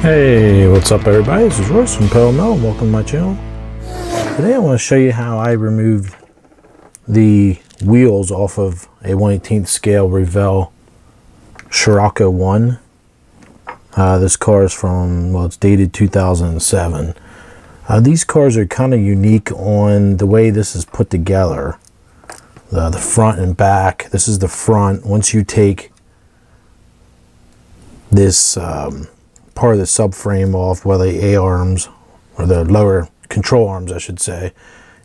Hey, what's up everybody? This is Royce from Pell Mell. Welcome to my channel. Today I want to show you how I removed the wheels off of a 1/18 scale Revell Scirocco 1. This car is from, well, it's dated 2007. These cars are kind of unique on the way this is put together. The front and back. This is the front. Once you take this part of the subframe off, whether the A-arms or the lower control arms, I should say,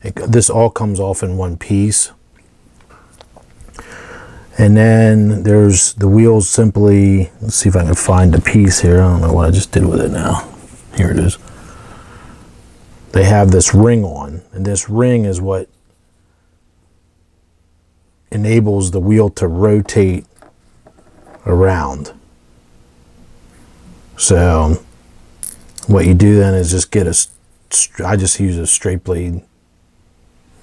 this all comes off in one piece. And then there's the wheels simply, let's see if I can find the piece here. I don't know what I just did with it now. Here it is. They have this ring on, and this ring is what enables the wheel to rotate around. So what you do then is just get I just use a straight blade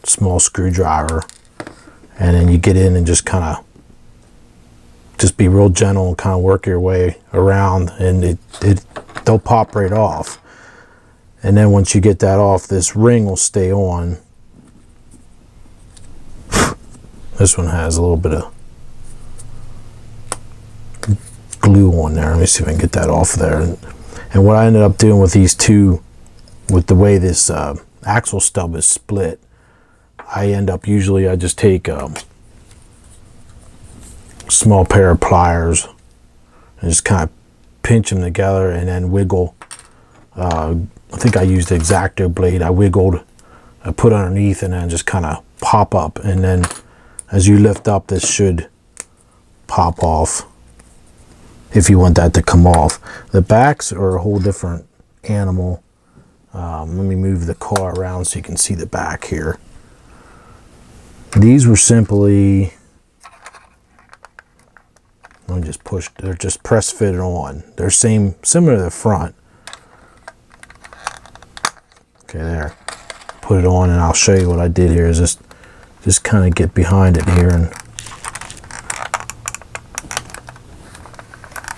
small screwdriver, and then you get in and just kind of just be real gentle and kind of work your way around, and they'll pop right off. And then once you get that off, this ring will stay on. This one has a little bit of glue on there. Let me see if I can get that off there. And what I ended up doing with these two, with the way this axle stub is split, I just take a small pair of pliers and just kind of pinch them together and then wiggle. I think I used the X-Acto blade. I wiggled, I put underneath, and then just kind of pop up. And then as you lift up, this should pop off if you want that to come off. The backs are a whole different animal. Let me move the car around so you can see the back here. These were simply, let me just push, they're just press fitted on. They're similar to the front. Okay, there. Put it on, and I'll show you what I did here. Is just kind of get behind it here, and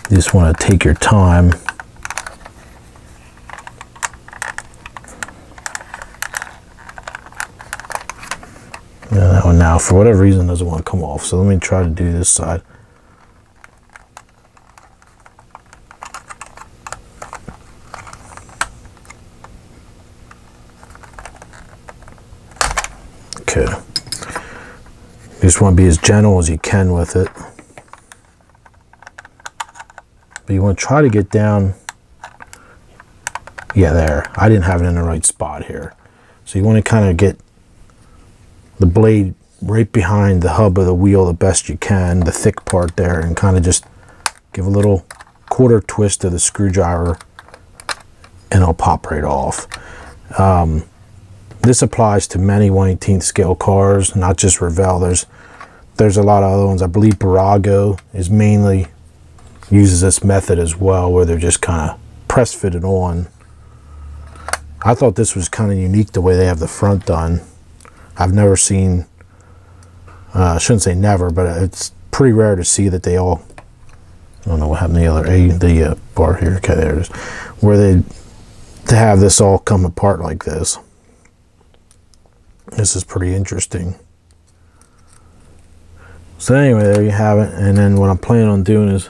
you just want to take your time. Yeah, that one now, for whatever reason, doesn't want to come off. So let me try to do this side. Okay. You just want to be as gentle as you can with it. But you want to try to get down. Yeah, there. I didn't have it in the right spot here. So you want to kind of get the blade right behind the hub of the wheel the best you can, the thick part there, and kind of just give a little quarter twist to the screwdriver, and it'll pop right off. This applies to many 1/18 scale cars, not just Revell. There's a lot of other ones. I believe Barago uses this method as well, where they're just kind of press fitted on. I thought this was kind of unique the way they have the front done. I've never seen, I shouldn't say never, but it's pretty rare to see that they all, I don't know what happened to the bar here. Okay, there it is. Where they have this all come apart like this. This is pretty interesting. So anyway, there you have it. And then what I'm planning on doing is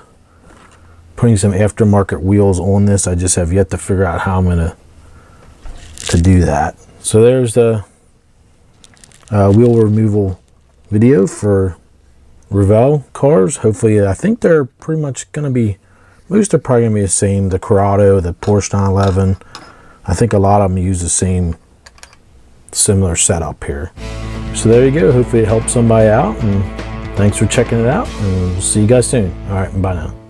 putting some aftermarket wheels on this. I just have yet to figure out how I'm going to do that. So there's the wheel removal video for Revell cars. Hopefully, I think they're pretty much going to be, most are probably going to be the same. The Corrado, the Porsche 911. I think a lot of them use the same similar setup here. So there you go. Hopefully it helped somebody out, and thanks for checking it out, and we'll see you guys soon. All right, bye now.